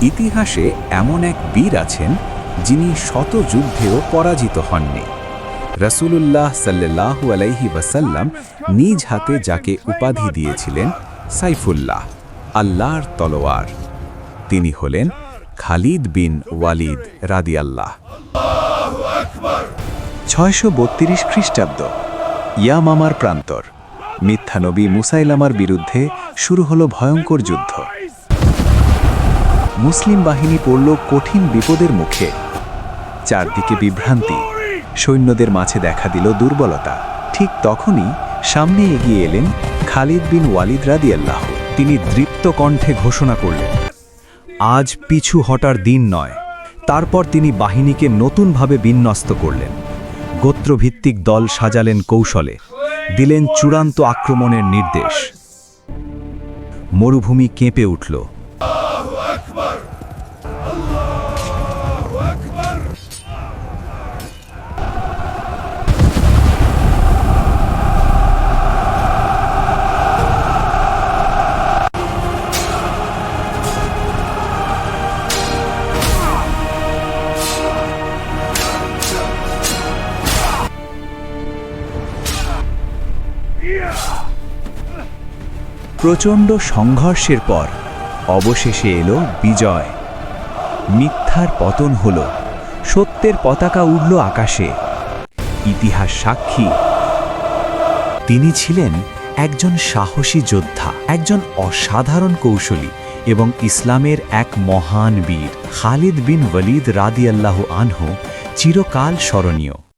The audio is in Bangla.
ইতিহাসে এমন এক বীর আছেন যিনি শত যুদ্ধেও পরাজিত হননি। রাসূলুল্লাহ সাল্লাল্লাহু আলাইহি ওয়াসাল্লাম নিজ হাতে যাকে উপাধি দিয়েছিলেন সাইফুল্লাহ, আল্লাহর তলোয়ার, তিনি হলেন খালিদ বিন ওয়ালিদ রাদিয়াল্লাহু আনহু। 632 খ্রিস্টাব্দ, ইয়ামামার প্রান্তর। মিথ্যা নবী মুসাইলামার বিরুদ্ধে শুরু হলো ভয়ঙ্কর যুদ্ধ। মুসলিম বাহিনী পড়ল কঠিন বিপদের মুখে। চারদিকে বিভ্রান্তি, সৈন্যদের মাঝে দেখা দিল দুর্বলতা। ঠিক তখনই সামনে এগিয়ে এলেন খালিদ বিন ওয়ালিদ রাদিয়াল্লাহু। তিনি দৃপ্ত কণ্ঠে ঘোষণা করলেন, আজ পিছু হটার দিন নয়। তারপর তিনি বাহিনীকে নতুনভাবে বিন্যস্ত করলেন। গোত্রভিত্তিক দল সাজালেন কৌশলে, দিলেন চূড়ান্ত আক্রমণের নির্দেশ। মরুভূমি কেঁপে উঠল। প্রচণ্ড সংঘর্ষের পর অবশেষে এলো বিজয়। মিথ্যার পতন হল, সত্যের পতাকা উড়ল আকাশে। ইতিহাস সাক্ষী, তিনি ছিলেন একজন সাহসী যোদ্ধা, একজন অসাধারণ কৌশলী এবং ইসলামের এক মহান বীর। খালিদ বিন ওয়ালিদ রাদিয়াল্লাহু আনহু চিরকাল স্মরণীয়।